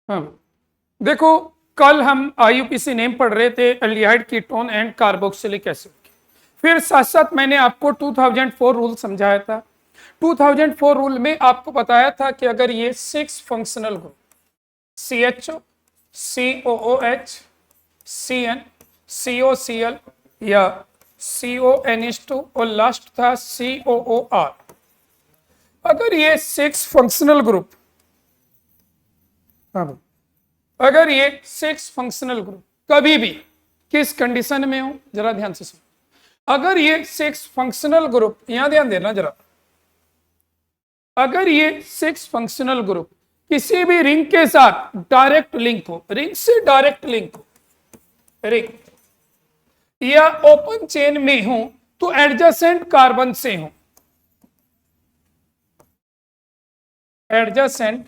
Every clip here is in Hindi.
हाँ, देखो कल हम आईयूपीसी नेम पढ़ रहे थे aldehyde ketone and carboxylic acid. फिर साथ साथ मैंने आपको 2004 रूल समझाया था। 2004 रूल में आपको बताया था कि अगर ये 6 functional group CHO, COOH, CN, COCl या CONH2 और लास्ट था COOR, अगर ये 6 फंक्शनल ग्रुप अगर ये 6 फंक्शनल ग्रुप कभी भी किस कंडीशन में हो, जरा ध्यान से सुनो। अगर ये 6 फंक्शनल ग्रुप, यहां ध्यान देना जरा, अगर ये 6 फंक्शनल ग्रुप किसी भी रिंग के साथ डायरेक्ट लिंक हो, रिंग से डायरेक्ट लिंक हो, रिंग या ओपन चेन में हो, तो एडजेसेंट कार्बन से हो, adjacent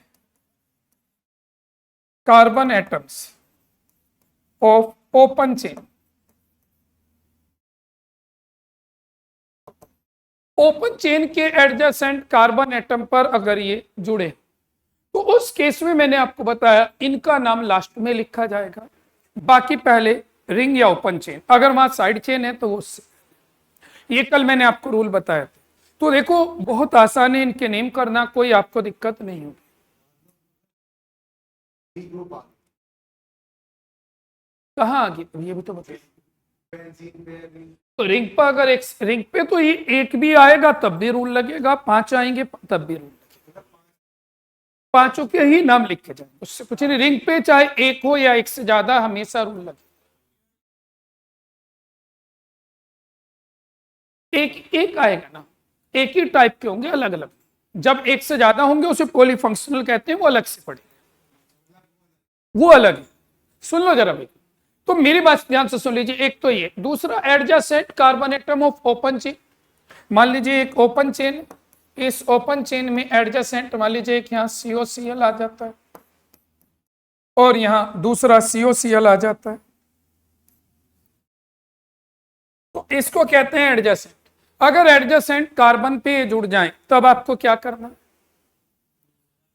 carbon atoms of open chain, open chain के एडजेसेंट कार्बन एटम पर अगर ये जुड़े, तो उस केस में मैंने आपको बताया इनका नाम लास्ट में लिखा जाएगा, बाकी पहले रिंग या ओपन चेन। अगर वहां साइड चेन है तो उससे, ये कल मैंने आपको रूल बताया था। तो देखो बहुत आसान है इनके नेम करना, कोई आपको दिक्कत नहीं होगी। कहाँ आ गई ये भी तो बताइए। तो रिंग पर अगर एक रिंग पे तो ये एक भी आएगा तब भी रूल लगेगा, 5 आएंगे तब भी रूल लगेगा, पांचों के ही नाम लिखे जाए, उससे कुछ नहीं। रिंग पे चाहे एक हो या एक से ज्यादा, हमेशा रूल लगे। एक एक आएगा ना, एक ही टाइप के होंगे, अलग अलग। जब एक से ज्यादा होंगे उसे पॉलीफंक्शनल कहते हैं, वो अलग से पढ़े, वो अलग है। सुन लो जरा भाई, तो मेरी बात ध्यान से सुन लीजिए। एक तो ये, दूसरा adjacent carbon atom of open chain. मान लीजिए एक ओपन चेन, इस ओपन चेन में एडजेसेंट मान लीजिए एक यहाँ COCl आ जाता है और यहां दूसरा COCl आ जाता है, तो इसको कहते हैं एडजेसेंट। अगर एडजेसेंट कार्बन पे जुड़ जाए तब आपको क्या करना,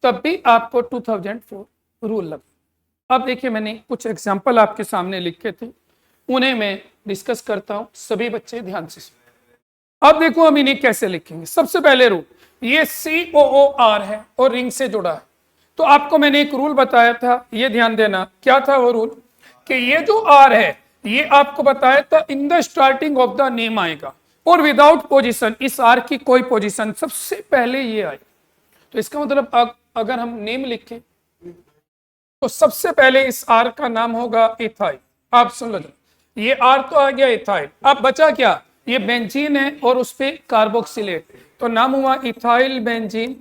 तब भी आपको 2004 रूल लगा। अब देखिए मैंने कुछ एग्जांपल आपके सामने लिखे थे, उन्हें मैं डिस्कस करता हूं, सभी बच्चे ध्यान से सुनो। अब देखो हम इन्हें कैसे लिखेंगे। सबसे पहले रूल, ये COOR है और रिंग से जुड़ा है, तो आपको मैंने एक रूल बताया था, ये ध्यान देना। क्या था वो रूल, कि ये जो R है ये आपको बताया था in the starting of the name आएगा और विदाउट पोजीशन, इस R की कोई पोजीशन, सबसे पहले ये आएगा। तो इसका मतलब अगर हम नेम लिखें तो सबसे पहले इस R का नाम होगा इथाइल। आप सुन लो, ये R तो आ गया इथाइल, अब बचा क्या, ये बेंजीन है और उस पे कार्बोक्सिलेट, तो नाम हुआ इथाइल बेंजीन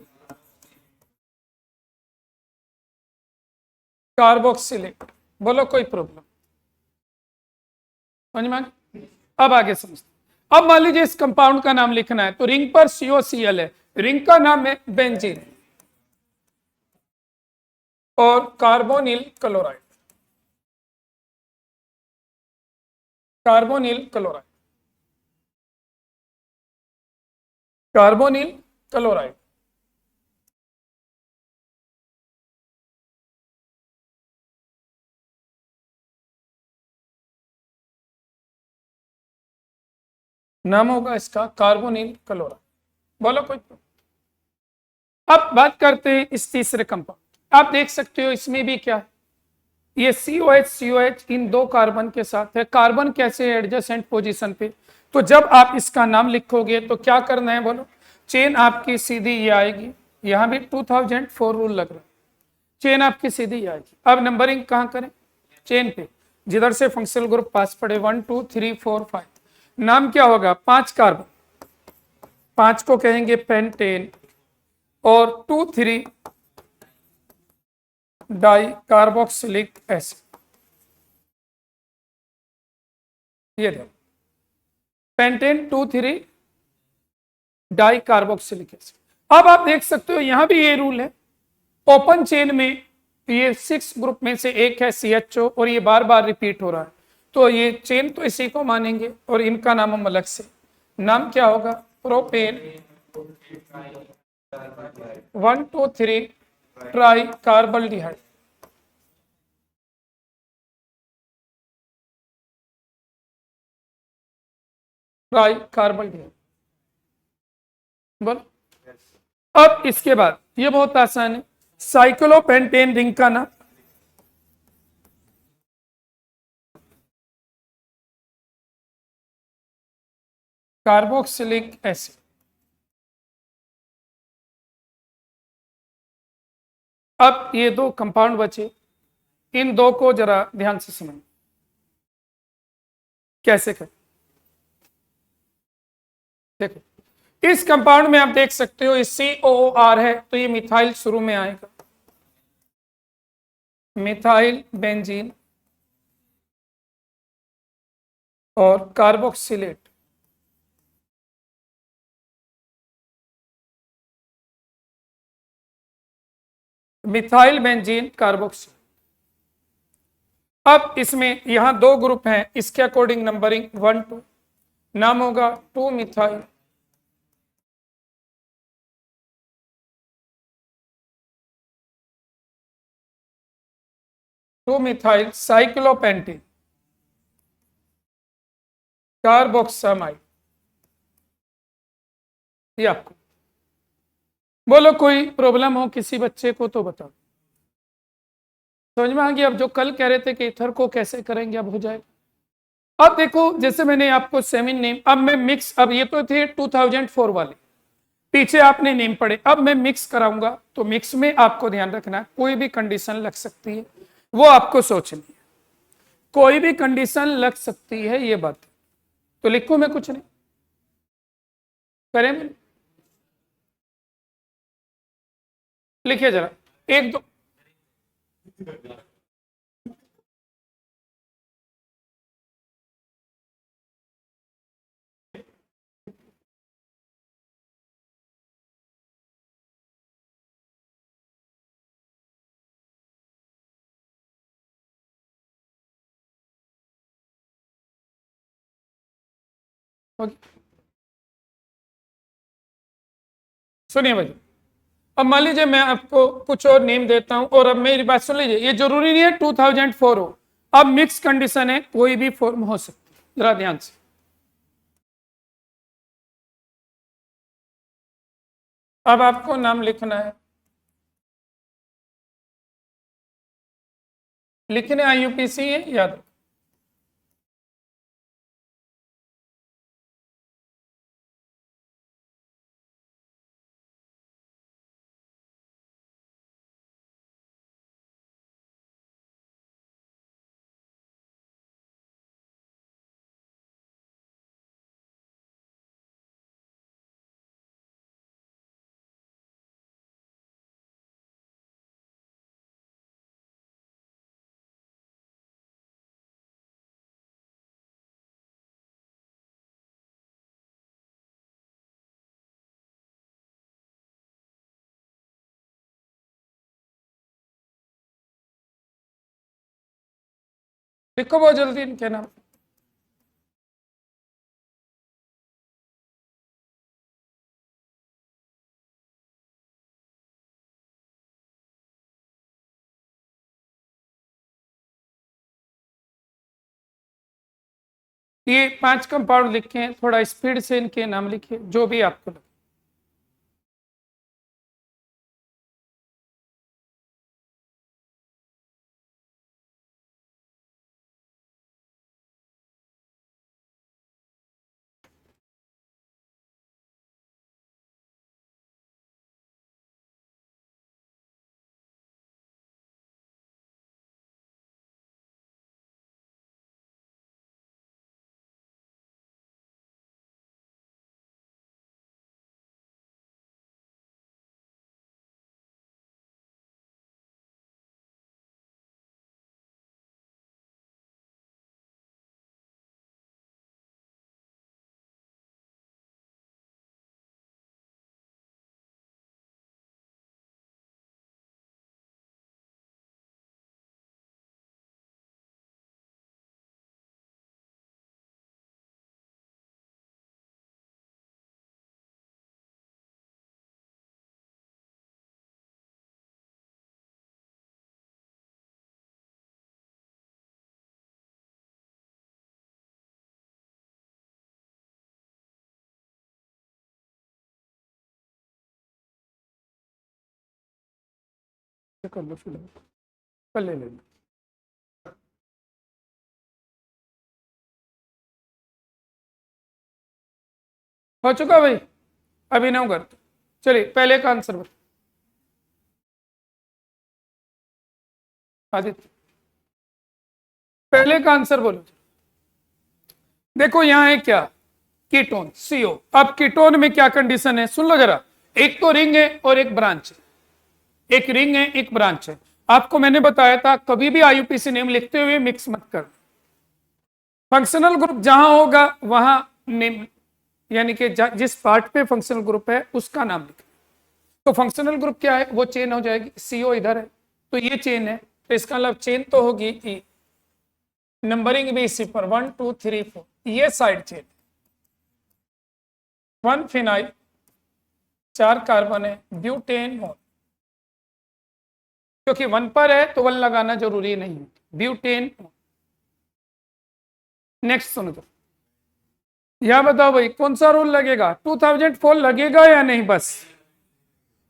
कार्बोक्सिलेट। बोलो कोई प्रॉब्लम समझ में? अब आगे समझते। अब मान लीजिए इस कंपाउंड का नाम लिखना है, तो रिंग पर COCl है, रिंग का नाम है बेंजीन और carbonyl chloride, carbonyl chloride, carbonyl chloride. नाम होगा इसका कार्बोनिल क्लोराइड। बोलो कोई। अब बात करते हैं इस तीसरे कंपाउंड। आप देख सकते हो इसमें भी क्या है, ये COH इन दो कार्बन के साथ है। कार्बन कैसे एडजेसेंट पोजीशन पे, तो जब आप इसका नाम लिखोगे तो क्या करना है बोलो, चेन आपकी सीधी ये आएगी, यहां भी 2004 रूल लग रहा है, चेन आपकी सीधी आएगी। अब नंबरिंग कहां करें, चेन पे, जिधर से फंक्शनल ग्रुप पास पड़े 1 2 3 4 5। नाम क्या होगा, 5 कार्बन, 5 को कहेंगे पेंटेन और 2 3 डाई कार्बोक्सिलिक एसिड। ये देखो पेंटेन 2 3 डाई कार्बोक्सिलिक एसिड। अब आप देख सकते हो यहां भी ये रूल है, ओपन चेन में ये 6 ग्रुप में से एक है CHO और ये बार बार रिपीट हो रहा है, तो ये चेन तो इसी को मानेंगे और इनका नाम हम अलग से, नाम क्या होगा, propane 1 2 3 tri carbaldehyde. Tri carbon D. बोलो। अब इसके बाद ये बहुत आसान है, साइक्लोपेंटेन रिंग का नाम। Carboxylic acid. अब ये दो कंपाउंड बचे, इन दो को जरा ध्यान से समझ कैसे करें। देखो इस कंपाउंड में आप देख सकते हो इस COOR है, तो ये मिथाइल शुरू में आएगा, मिथाइल बेंजीन और कार्बोक्सिलेट। Methyl benzene carboxylate. अब इसमें यहां दो ग्रुप हैं, इसके अकॉर्डिंग नंबरिंग 1 2, नाम होगा 2 मिथाइल, 2 मिथाइल साइक्लोपेंटेन कार्बोक्सामाइड। ये आपको बोलो कोई प्रॉब्लम हो किसी बच्चे को तो बताओ। समझ में आ गया। अब जो कल कह रहे थे कि इथर को कैसे करेंगे अब हो जाएगा। अब देखो जैसे मैंने आपको सेवन नेम, अब मैं मिक्स, अब ये तो थे 2004 वाले, पीछे आपने नेम पढ़े, अब मैं मिक्स कराऊंगा, तो मिक्स में आपको ध्यान रखना कोई भी कंडीशन लग सकती है, वो आपको सोचनी है। कोई भी कंडीशन लग सकती है ये बात, तो लिखो मैं कुछ नहीं करें, लिखिए जरा एक दो। सुनिए भाई, अब मान लीजिए मैं आपको कुछ और नेम देता हूं, और अब मेरी बात सुन लीजिए, ये जरूरी नहीं है 2004 हो, अब मिक्स कंडीशन है, कोई भी फॉर्म हो सकती है, जरा ध्यान से। अब आपको नाम लिखना है, लिखने IUPAC है याद रखो। लिखो बहुत जल्दी इनके नाम। ये 5 कंपाउंड लिखे हैं, थोड़ा स्पीड से इनके नाम लिखिए जो भी आपको लगे। कर लो फिर, कल ले लेना। हो चुका भाई, अभिनव गर्ग। चलिए पहले का आंसर बता। आदित्य, पहले का आंसर बोलो। देखो यहाँ है क्या, कीटोन, सीओ। अब कीटोन में क्या कंडीशन है सुन लो जरा। एक तो रिंग है और एक ब्रांच है, एक रिंग है एक ब्रांच है। आपको मैंने बताया था कभी भी आईयूपीएसी नेम लिखते हुए मिक्स मत कर। फंक्शनल ग्रुप जहां होगा वहां नेम, यानी कि जिस पार्ट पे फंक्शनल ग्रुप है उसका नाम लिखें। तो फंक्शनल ग्रुप क्या है, वो चेन हो जाएगी। सीओ इधर है तो ये चेन है, तो इसका मतलब चेन तो होगी ई। नंबरिंग भी इसी पर 1 2 3 4, ये साइड चेन। 1 फिनाइल, 4 कार्बन है, ब्यूटेन मोल। क्योंकि 1 पर है तो 1 लगाना जरूरी नहीं है, ब्यूटेन। नेक्स्ट सुनो तो, यह बताओ भाई कौन सा रूल लगेगा, 2004 लगेगा या नहीं, बस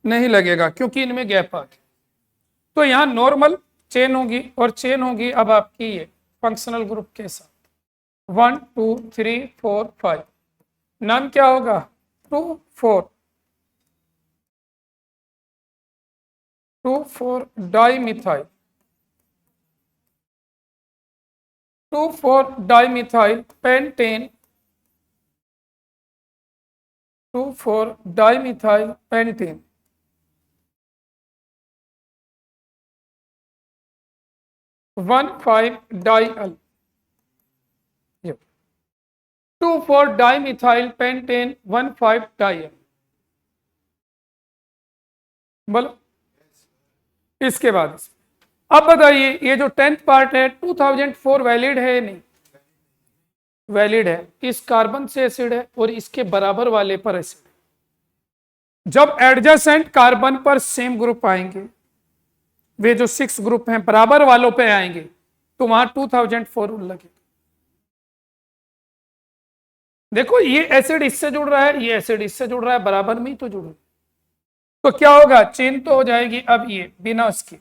नहीं लगेगा क्योंकि इनमें गैप आ गया। तो यहां नॉर्मल चेन होगी और चेन होगी अब आपकी ये फंक्शनल ग्रुप के साथ। 1 2 3 4 5, नाम क्या होगा, 2 4 dimethyl, 2 4 dimethyl pentane, 2 4 dimethyl pentane. 1 5 डाइअल, 2 4 dimethyl pentane 1 5 डाइअल। बोलो इसके बाद अब बताइए ये जो 10th पार्ट है 2004 वैलिड है या नहीं, वैलिड है। इस कार्बन से एसिड है और इसके बराबर वाले पर एसिड। जब एडजेसेंट कार्बन पर सेम ग्रुप आएंगे, वे जो 6 ग्रुप हैं बराबर वालों पे आएंगे, तो वहां 2004 रूल लगेगा। देखो ये एसिड इससे जुड़ रहा है, ये एसिड इससे जुड़ रहा है, बराबर में ही तो जुड़ रहा है। तो क्या होगा, चेन तो हो जाएगी अब ये बिना उसके।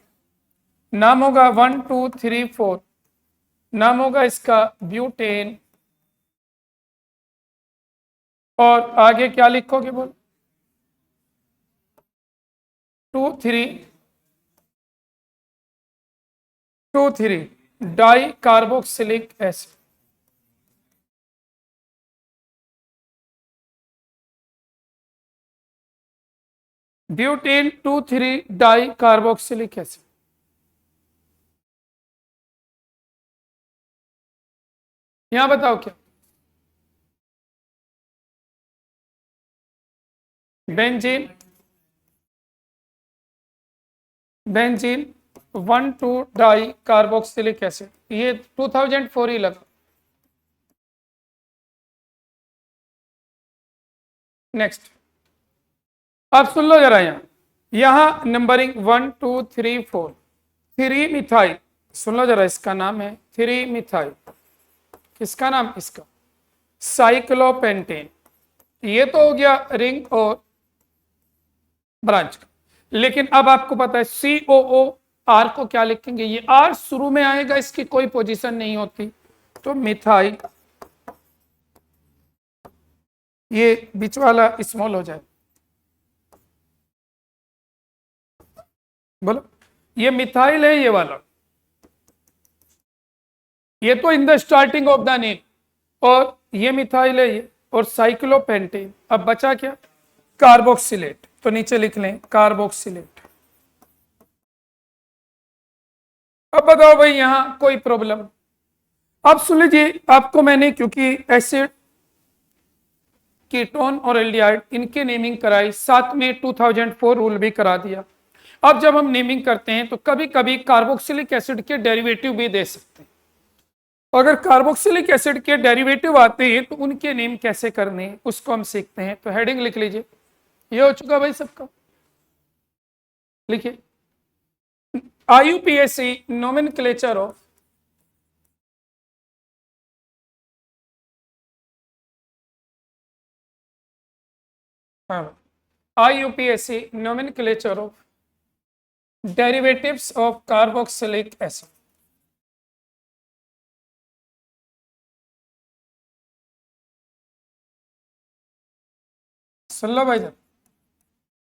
नाम होगा 1 2 3 4, नाम होगा इसका ब्यूटेन। और आगे क्या लिखोगे बोल, 2 3 di carboxylic acid. Butane 2 3 di carboxylic acid. यहां बताओ क्या, benzene, benzene 1 2 di carboxylic acid, ये 2004 ही लगा। नेक्स्ट, अब सुन लो जरा, यहां नंबरिंग 1 2 3 4, 3 मिथाइल। सुन लो जरा, इसका नाम है 3 मिथाइल। किसका नाम, इसका साइक्लोपेंटेन। ये तो हो गया रिंग और ब्रांच का। लेकिन अब आपको पता है COO, आर को क्या लिखेंगे, ये आर शुरू में आएगा, इसकी कोई पोजीशन नहीं होती, तो मिथाइल, ये बीच वाला स्मॉल हो जाए। बोलो, ये मिथाइल है ये वाला, ये तो in the starting of the name, और ये मिथाइल है ये, और साइक्लोपेंटेन। अब बचा क्या, कार्बोक्सिलेट, तो नीचे लिख लें कार्बोक्सिलेट। अब बताओ भाई यहां कोई प्रॉब्लम। अब सुन लीजिए, आपको मैंने क्योंकि एसिड, कीटोन और एल्डिहाइड इनके नेमिंग कराई, साथ में 2004 रूल भी करा दिया। अब जब हम नेमिंग करते हैं तो कभी कभी कार्बोक्सिलिक एसिड के डेरिवेटिव भी दे सकते हैं। अगर कार्बोक्सिलिक एसिड के डेरिवेटिव आते हैं तो उनके नेम कैसे करने हैं उसको हम सीखते हैं। तो हेडिंग लिख लीजिए, ये हो चुका भाई सबका, लिखिए IUPAC nomenclature of IUPAC nomenclature of derivatives of carboxylic acid. सुन लो भाई,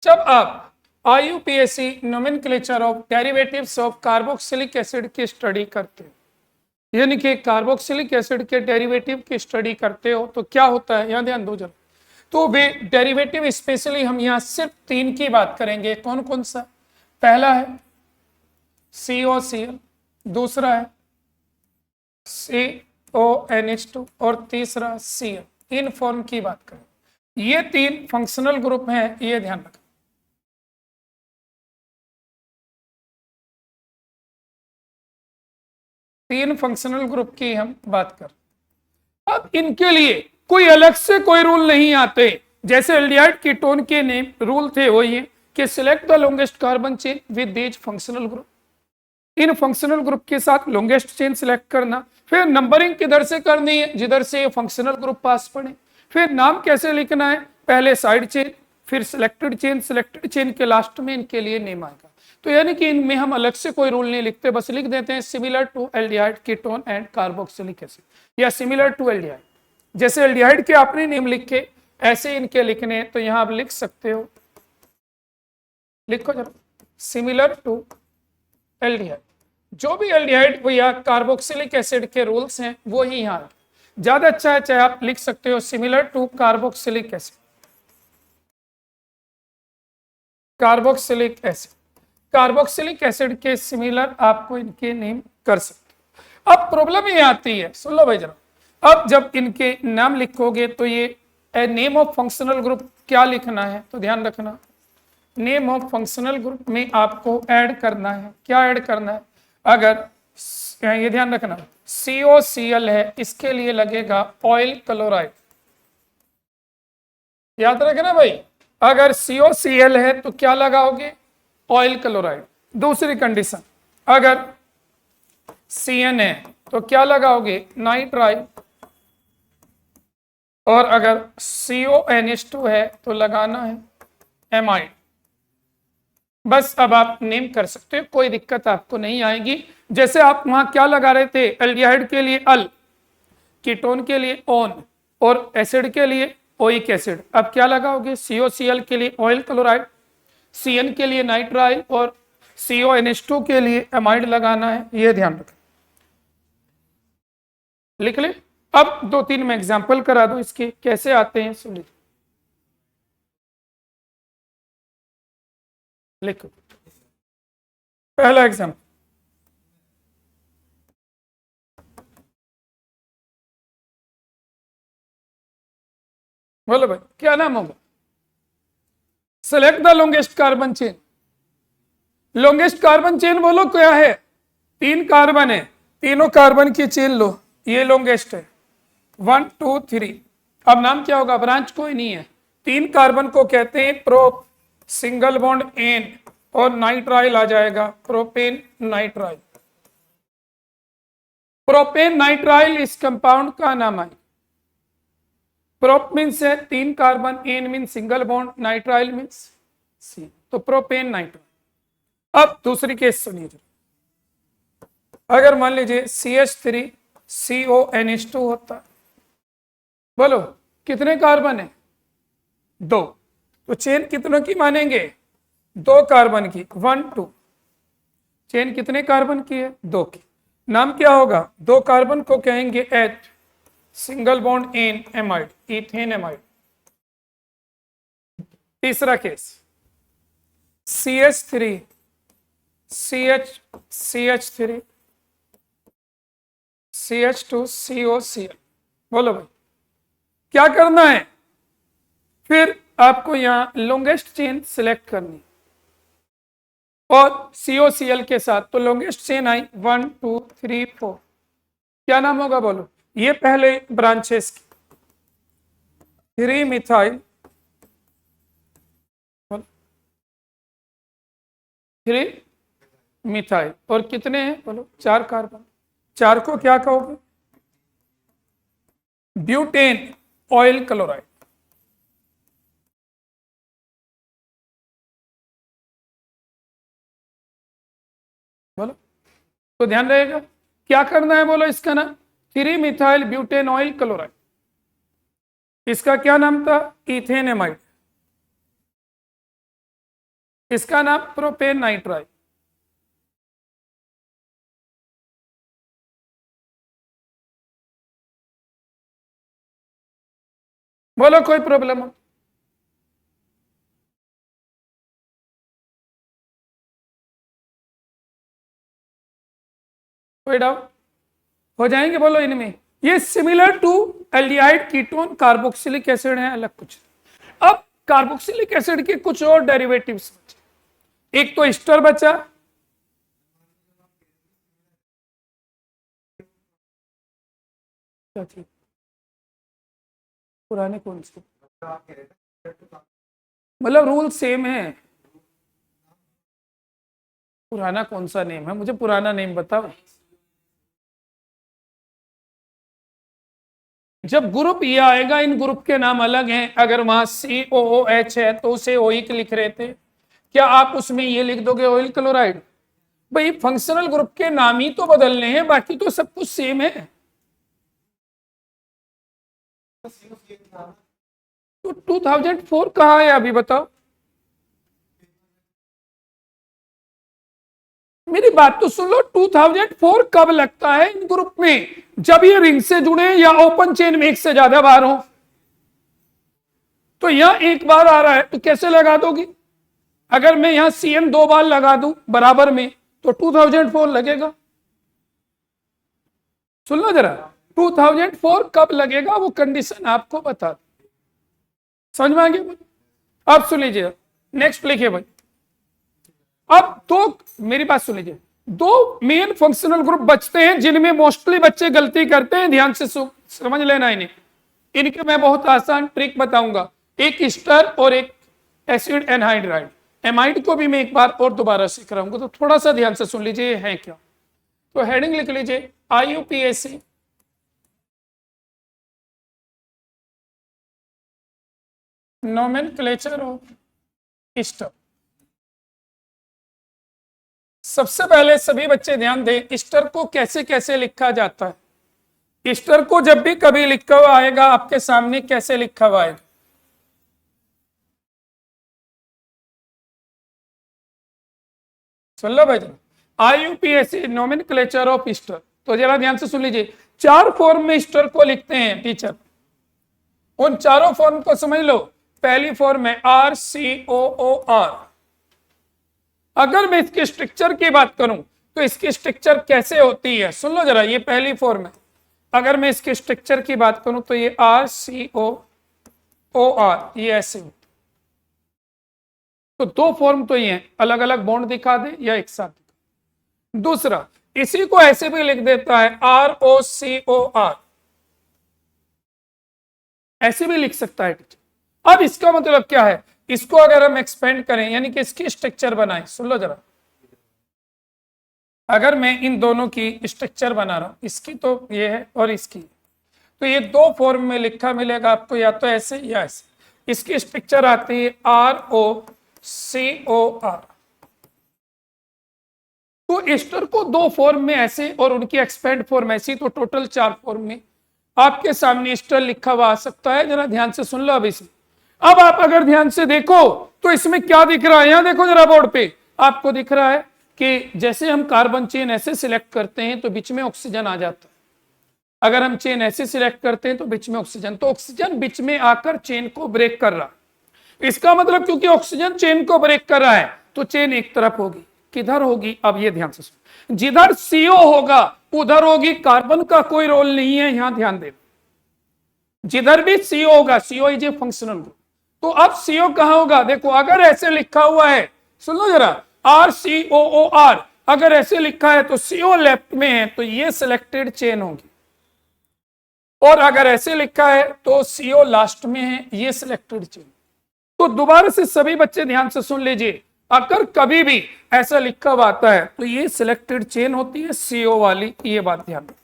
जब आप IUPAC nomenclature of derivatives of carboxylic acid की स्टडी करते हो, यानी कि कार्बोक्सिलिक एसिड के डेरिवेटिव की स्टडी करते हो, तो क्या होता है, यहाँ ध्यान दो जरा। तो वे डेरिवेटिव स्पेशली हम यहाँ सिर्फ 3 की बात करेंगे। कौन कौन सा? पहला है COCl, दूसरा है CONH2 और तीसरा Cl। इन फॉर्म की बात करें। ये 3 फंक्शनल ग्रुप हैं, ये ध्यान रखें। तीन फंक्शनल ग्रुप की हम बात कर। अब इनके लिए कोई अलग से कोई रूल नहीं आते। जैसे एल्डिहाइड कीटोन के नेम रूल थे वो ये कि select the longest carbon chain with these functional group. In functional group के साथ लॉन्गेस्ट चेन सिलेक्ट करना, फिर नंबरिंग किधर से करनी है, जिधर से फंक्शनल ग्रुप पास पड़े, फिर नाम कैसे लिखना है, पहले साइड चेन फिर सिलेक्टेड चेन के लास्ट में इनके लिए नेम आएगा। तो यानी कि इनमें हम अलग से कोई रूल नहीं लिखते, बस लिख देते हैं similar to aldehyde ketone and carboxylic acid या सिमिलर टू एल्डिहाइड। जैसे एल्डिहाइड के आपने नेम लिखे ऐसे इनके लिखने, तो यहां आप लिख सकते हो, लिखो जरा सिमिलर टू एल्डिहाइड। जो भी एल्डिहाइड या कार्बोक्सिलिक एसिड के रूल्स हैं वो ही यहां, ज्यादा अच्छा है चाहे आप लिख सकते हो similar to carboxylic acid, carboxylic acid. Carboxylic acid के सिमिलर आपको इनके नेम कर सकते। अब प्रॉब्लम ये आती है, सुन लो भाई जरा। अब जब इनके नाम लिखोगे तो ये नेम ऑफ फंक्शनल ग्रुप क्या लिखना है, तो ध्यान रखना नेम ऑफ फंक्शनल ग्रुप में आपको ऐड करना है, क्या ऐड करना है। अगर ये ध्यान रखना COCl है, इसके लिए लगेगा ऑयल क्लोराइड, याद रखना भाई। अगर COCl है तो क्या लगाओगे, ऑयल क्लोराइड। दूसरी कंडीशन, अगर CN है तो क्या लगाओगे, नाइट्राइल। और अगर CONH2 है तो लगाना है एमाइड। बस अब आप नेम कर सकते हो, कोई दिक्कत आपको नहीं आएगी। जैसे आप वहां क्या लगा रहे थे, एल्डिहाइड के लिए अल, कीटोन के लिए ओन और एसिड के लिए ओइक एसिड। अब क्या लगाओगे, COCl के लिए ऑयल क्लोराइड, CN के लिए नाइट्राइल और CONH2 के लिए एमाइड लगाना है, ये ध्यान रखें। लिख ले। अब 2-3 में एग्जाम्पल करा दो इसके कैसे आते हैं, सुन लीजिए। लिखो पहला एग्जाम्पल, बोलो भाई क्या नाम होगा। Select the longest carbon chain. Longest carbon chain बोलो क्या है, 3 कार्बन है, तीनों कार्बन की चेन लो, ये लॉन्गेस्ट है 1 2 3। अब नाम क्या होगा, ब्रांच कोई नहीं है, 3 कार्बन को कहते हैं प्रोप, सिंगल बॉन्ड एन और नाइट्राइल आ जाएगा प्रोपेन नाइट्राइल। प्रोपेन नाइट्राइल इस कंपाउंड का नाम है। प्रोप मीन्स है 3 carbon, ane means single bond, nitrile means C, तो प्रोपेन नाइट्राइल। अब दूसरी केस सुनिए, अगर मान लीजिए CH3 CONH2 होता, बोलो कितने कार्बन है, 2, तो चेन कितनों की मानेंगे, 2 कार्बन की, 1 2। चेन कितने कार्बन की है, 2 की। नाम क्या होगा, 2 कार्बन को कहेंगे H, single bond n amide, ethane amide. तीसरा case CH3 CH3 CH2 COCl। बोलो भाई क्या करना है, फिर आपको यहां लॉन्गेस्ट चेन सिलेक्ट करनी और COCl के साथ, तो लॉन्गेस्ट चेन आई 1 2 3 4। क्या नाम होगा बोलो, ये पहले ब्रांचेस की 3 मिथाइल 3 मिथाइल और कितने हैं बोलो, 4 कार्बन। 4 को क्या कहोगे, ब्यूटेन ऑयल क्लोराइड। बोलो, तो ध्यान रहेगा क्या करना है, बोलो इसका नाम 3 मिथाइल ब्यूटेनॉइल क्लोराइड, इसका क्या नाम था, इथेनेमाइड, इसका नाम प्रोपेन नाइट्राइड। बोलो कोई प्रॉब्लम हो? कोई डाउट? हो जाएंगे बोलो इनमें। ये similar to aldehyde ketone carboxylic acid है, अलग कुछ। अब कार्बोक्सिलिक एसिड के कुछ और डेरिवेटिव्स, एक तो एस्टर बचा, पुराने कौन से, मतलब रूल सेम है, पुराना कौन सा नेम है, मुझे पुराना नेम बताओ। जब ग्रुप ये आएगा, इन ग्रुप के नाम अलग हैं, अगर वहां COOH है तो उसे ओइक लिख रहे थे, क्या आप उसमें ये लिख दोगे ऑयल क्लोराइड? भाई फंक्शनल ग्रुप के नाम ही तो बदलने हैं, बाकी तो सब कुछ सेम है। तो 2004 कहाँ है अभी बताओ? मेरी बात तो सुन लो, 2004 कब लगता है इन ग्रुप में? जब ये रिंग से जुड़े या ओपन चेन में एक से ज्यादा बार हो। तो यहां एक बार आ रहा है तो कैसे लगा दोगी? अगर मैं यहां CN 2 बार लगा दूं बराबर में तो 2004 लगेगा। सुन लो जरा, 2004 कब लगेगा वो कंडीशन आपको बता, समझ में आ गया? अब सुन लीजिए, नेक्स्ट लिखिए भाई। अब दो, मेरी बात सुन लीजिए, दो मेन फंक्शनल ग्रुप बचते हैं जिनमें मोस्टली बच्चे गलती करते हैं, ध्यान से समझ लेना इन्हें। इनके मैं बहुत आसान ट्रिक बताऊंगा, एक एस्टर और एक एसिड एनहाइड्राइड। एमाइड को भी मैं एक बार और दोबारा सीख रहा हूं, तो थोड़ा सा ध्यान से सुन लीजिए है क्या। तो हेडिंग लिख लीजिए IUPAC नोमेनक्लेचर ऑफ एस्टर। सबसे पहले सभी बच्चे ध्यान दें, एस्टर को कैसे कैसे लिखा जाता है। एस्टर को जब भी कभी लिखा हुआ आएगा आपके सामने, कैसे लिखा हुआ आएगा? सुन लो भाई, IUPAC नोमेनक्लेचर ऑफ एस्टर। तो जरा ध्यान से सुन लीजिए, 4 फॉर्म में एस्टर को लिखते हैं टीचर, उन चारों फॉर्म को समझ लो। पहली फॉर्म है RCOOR। अगर मैं इसके स्ट्रक्चर की बात करूं तो इसकी स्ट्रक्चर कैसे होती है, सुन लो जरा, ये पहली फॉर्म है। अगर मैं इसके स्ट्रक्चर की बात करूं तो ये RCOOR, ये ऐसे। तो दो फॉर्म तो ये हैं, अलग अलग बॉन्ड दिखा दे या एक साथ। दूसरा, इसी को ऐसे भी लिख देता है ROCOR, ऐसे भी लिख सकता है टीचर। अब इसका मतलब क्या है, इसको अगर हम एक्सपेंड करें यानी कि इसकी स्ट्रक्चर बनाएं, सुन लो जरा, अगर मैं इन दोनों की स्ट्रक्चर बना रहा हूं, इसकी तो ये है और इसकी, तो ये दो फॉर्म में लिखा मिलेगा आपको, या तो ऐसे या ऐसे। इसकी स्ट्रक्चर आती है ROCOR। तो एस्टर को दो फॉर्म में ऐसे और उनकी एक्सपेंड फॉर्म ऐसी, तो टोटल 4 फॉर्म में आपके सामने एस्टर लिखा हुआ आ सकता है। जरा ध्यान से सुन लो अब इसमें। अब आप अगर ध्यान से देखो तो इसमें क्या दिख रहा है, यहां देखो जरा बोर्ड पे, आपको दिख रहा है कि जैसे हम कार्बन चेन ऐसे सिलेक्ट करते हैं तो बीच में ऑक्सीजन आ जाता है। अगर हम चेन ऐसे सिलेक्ट करते हैं तो बीच में ऑक्सीजन, तो ऑक्सीजन बीच में आकर चेन को ब्रेक कर रहा है। इसका मतलब क्योंकि ऑक्सीजन चेन को ब्रेक कर रहा है तो चेन एक तरफ होगी। किधर होगी? अब ये ध्यान से सुनो, जिधर CO होगा उधर होगी, कार्बन का कोई रोल नहीं है, यहां ध्यान देना। जिधर भी CO होगा, CO is a functional group, तो अब CO कहां होगा? देखो अगर ऐसे लिखा हुआ है, सुन लो जरा, RCOOR, अगर ऐसे लिखा है तो CO लेफ्ट में है तो ये सिलेक्टेड चेन होगी, और अगर ऐसे लिखा है तो CO लास्ट में है, ये सिलेक्टेड चेन। तो दोबारा से सभी बच्चे ध्यान से सुन लीजिए, अगर कभी भी ऐसा लिखा हुआ आता है तो ये सिलेक्टेड चेन होती है CO वाली, ये बात ध्यान रखो,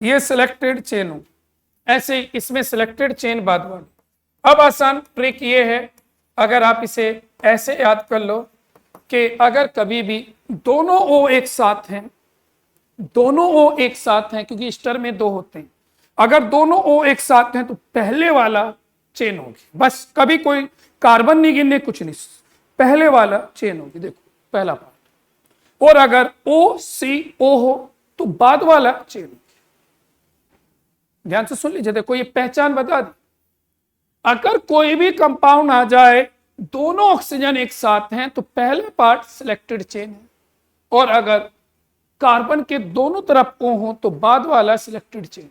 ये सिलेक्टेड चेन हो, ऐसे इसमें सिलेक्टेड चेन बाद वाली। अब आसान ट्रिक ये है, अगर आप इसे ऐसे याद कर लो कि अगर कभी भी दोनों O एक साथ हैं, दोनों O एक साथ हैं, क्योंकि स्टर में दो होते हैं, अगर दोनों O एक साथ हैं तो पहले वाला चेन होगी, बस कभी कोई कार्बन नहीं गिनने, कुछ नहीं, पहले वाला चेन होगी। देखो पहला पार्ट। और अगर OCO हो तो बाद वाला चेन होगी। ध्यान से सुन लीजिए, देखो ये पहचान बता दी। अगर कोई भी कंपाउंड आ जाए, दोनों ऑक्सीजन एक साथ हैं तो पहला पार्ट सिलेक्टेड चेन है, और अगर कार्बन के दोनों तरफ O हो तो बाद वाला सिलेक्टेड चेन।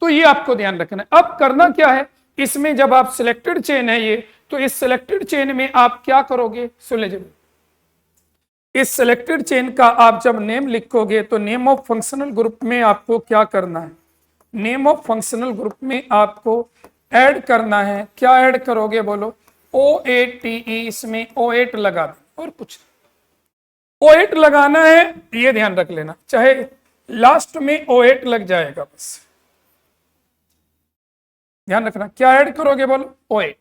तो ये आपको ध्यान रखना है। अब करना क्या है इसमें, जब आप सिलेक्टेड चेन है ये, तो इस सिलेक्टेड चेन में आप क्या करोगे, सुन लीजिए। इस सिलेक्टेड चेन का आप जब नेम लिखोगे तो नेम ऑफ फंक्शनल ग्रुप में आपको क्या करना है, नेम ऑफ फंक्शनल ग्रुप में आपको ऐड करना है। क्या ऐड करोगे बोलो, OATE, इसमें O8 लगा दो और कुछ O8 लगाना है, ये ध्यान रख लेना, चाहे लास्ट में O8 लग जाएगा, बस ध्यान रखना। क्या ऐड करोगे बोलो, O8।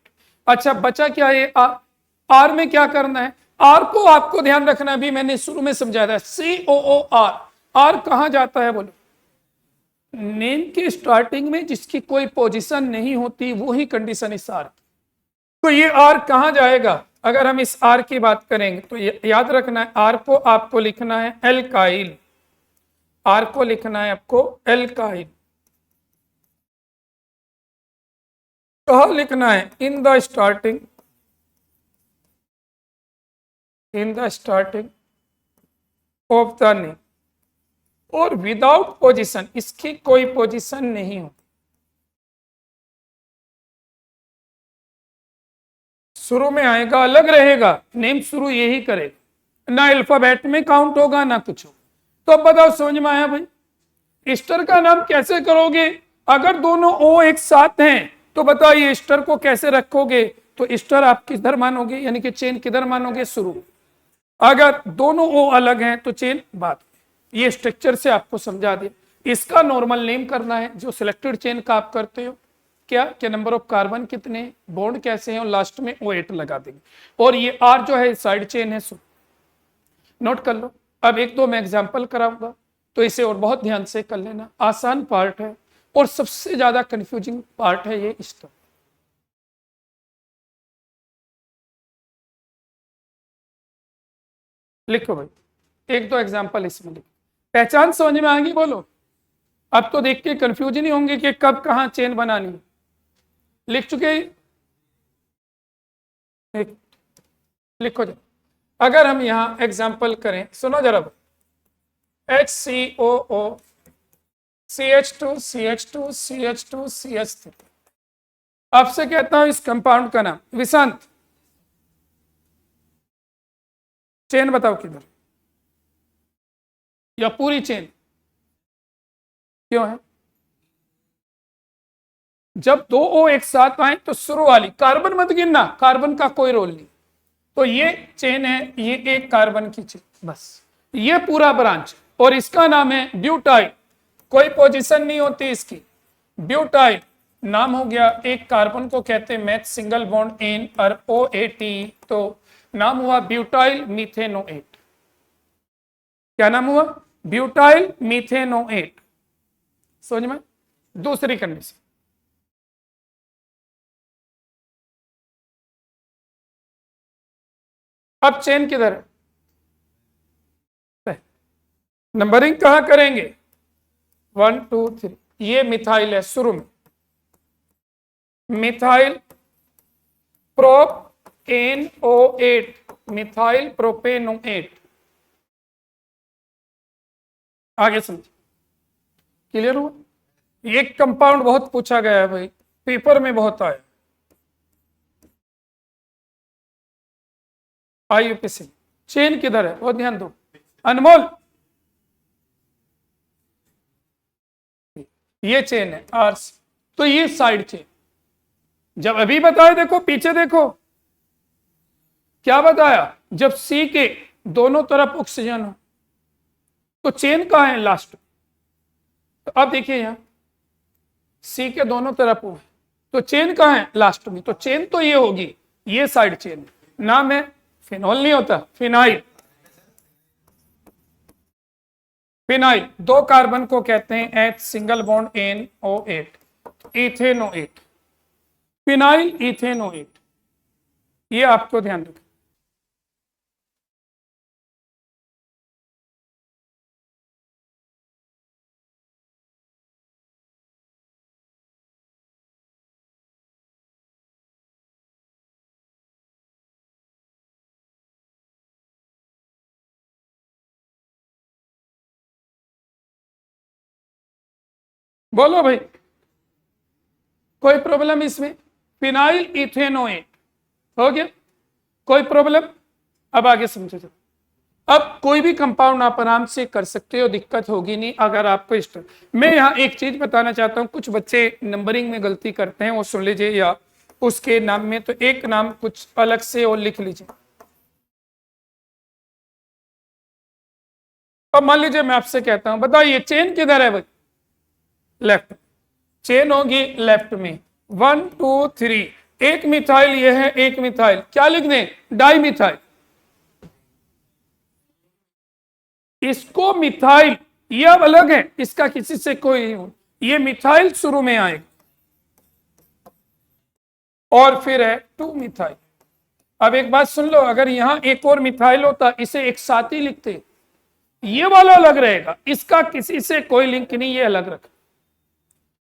अच्छा बचा क्या ये R में क्या करना है, R को आपको ध्यान रखना, भी मैंने शुरू में समझाया था, COOR। R कहां जाता है बोलो, नेम के स्टार्टिंग में जिसकी कोई पोजीशन नहीं होती वो ही कंडीशन इस R की। तो ये R कहां जाएगा, अगर हम इस R की बात करेंगे तो याद रखना है, R को आपको लिखना है एल्काइल, R को लिखना है आपको एल्काइल। कहा लिखना है, in the starting, in the starting of the name, और विदाउट पोजीशन, इसकी कोई पोजीशन नहीं हो, शुरू में आएगा, अलग रहेगा, नेम शुरू यही करेगा, ना अल्फाबेट में काउंट होगा ना कुछ होगा। तो अब बताओ समझ में आया भाई, स्टर का नाम कैसे करोगे, अगर दोनों O एक साथ हैं तो बताइए स्टर को कैसे रखोगे, तो स्टर आप किधर मानोगे, यानी कि चेन किधर मानोगे, शुरू। अगर दोनों O अलग हैं तो चेन बाद में। ये स्ट्रक्चर से आपको समझा दिया। इसका नॉर्मल नेम करना है जो सिलेक्टेड चेन का आप करते हो, क्या नंबर ऑफ कार्बन कितने, बॉन्ड कैसे हैं, और लास्ट में O8 लगा देंगे। और ये R जो है साइड चेन है, नोट कर लो। अब एक दो मैं एग्जांपल कराऊंगा तो इसे और बहुत ध्यान से कर लेना, आसान पार्ट है और सबसे ज्यादा कंफ्यूजिंग पार्ट है ये स्टर। लिखो भाई, एक दो एग्जांपल इसमें लिखो, पहचान समझ में आएगी बोलो। अब तो देख के कंफ्यूज नहीं होंगे कि कब कहां चेन बनानी है, लिख चुके, लिखो जरा। अगर हम यहां एग्जांपल करें, सुनो जरा, HCOO CH2 CH2 CH2 CH3। आपसे कहता हूं इस कंपाउंड का नाम, विशांत चेन बताओ किधर, या पूरी चेन क्यों है, जब दो O एक साथ आए तो शुरू वाली, कार्बन मत गिनना, कार्बन का कोई रोल नहीं। तो ये चेन है, ये एक कार्बन की चेन, बस ये पूरा ब्रांच, और इसका नाम है ब्यूटाइल, कोई पोजीशन नहीं होती इसकी, ब्यूटाइल नाम हो गया। एक कार्बन को कहते हैं मैच सिंगल बॉन्ड इन और OAT, तो नाम हुआ ब्यूटाइल मीथेनोएट। क्या नाम हुआ, ब्यूटाइल मीथेनोएट। समझ में। दूसरी कंडीशन, अब चेन किधर है, नंबरिंग कहां करेंगे, 1 2 3, ये मिथाइल है शुरू में, मिथाइल प्रोपेनोएट, मिथाइल प्रोपेनोएट। आगे समझ, क्लियर हुआ। ये कंपाउंड बहुत पूछा गया है भाई, पेपर में बहुत आया, IUPAC। चेन किधर है वो ध्यान दो, अनमोल ये चेन है R, तो ये साइड चेन। जब अभी बताया, देखो पीछे देखो क्या बताया, जब C के दोनों तरफ ऑक्सीजन हो तो चेन कहां है, लास्ट। तो अब देखिए यहां C के दोनों तरफ हो तो चेन कहां है, लास्ट में। तो चेन तो ये होगी, ये साइड चेन नाम है फिनॉल नहीं होता, फिनाइल। फिनाइल, 2 कार्बन को कहते हैं H single bond NO8, ethanoate. Phenyl ethanoate, ये आपको ध्यान रखना। बोलो भाई, कोई प्रॉब्लम इसमें? फिनाइल इथेनोएट हो गया, कोई प्रॉब्लम? अब आगे समझो। अब कोई भी कंपाउंड आप आराम से कर सकते हो, दिक्कत होगी नहीं अगर आपको इष्ट। मैं यहाँ एक चीज बताना चाहता हूँ, कुछ बच्चे नंबरिंग में गलती करते हैं, वो सुन लीजिए, या उसके नाम में तो एक नाम कुछ अलग से और लिख लीजिए। अब मान लीजिए मैं आपसे कहता हूं, बताइए चेन किधर है भाई? लेफ्ट। चेन होगी लेफ्ट में, 1 2 3। एक मिथाइल ये है, एक मिथाइल, क्या लिख दें? Di methyl. इसको मिथाइल, ये अब अलग है, इसका किसी से कोई, ये मिथाइल शुरू में आएगा और फिर है 2 मिथाइल। अब एक बात सुन लो, अगर यहां एक और मिथाइल होता, इसे एक साथ ही लिखते, ये वाला अलग रहेगा, इसका किसी से कोई लिंक नहीं, ये अलग रखा।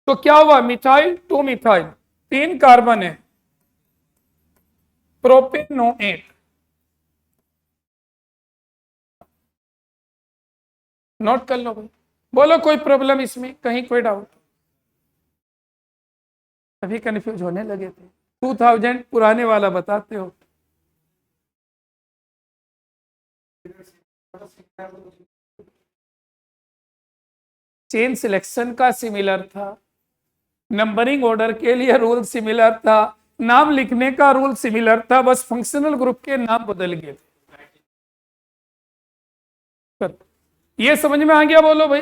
तो क्या हुआ? मिथाइल 2 मिथाइल, 3 कार्बन है, प्रोपेनोएट। नोट कर लो भाई। बोलो कोई प्रॉब्लम इसमें, कहीं कोई डाउट? अभी कंफ्यूज होने लगे थे, 2000 पुराने वाला बताते हो। चेन सिलेक्शन का सिमिलर था, नंबरिंग ऑर्डर के लिए रूल सिमिलर था, नाम लिखने का रूल सिमिलर था, बस फंक्शनल ग्रुप के नाम बदल गए थे। ये समझ में आ गया? बोलो भाई,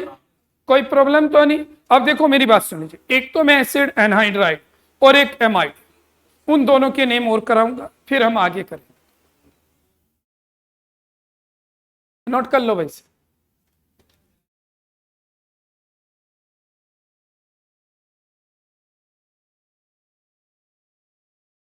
कोई प्रॉब्लम तो नहीं? अब देखो मेरी बात सुन लीजिए, एक तो मैं एसिड एनहाइड्राइड और एक एमाइड, उन दोनों के नेम और कराऊंगा, फिर हम आगे करें। नोट कर लो भाई।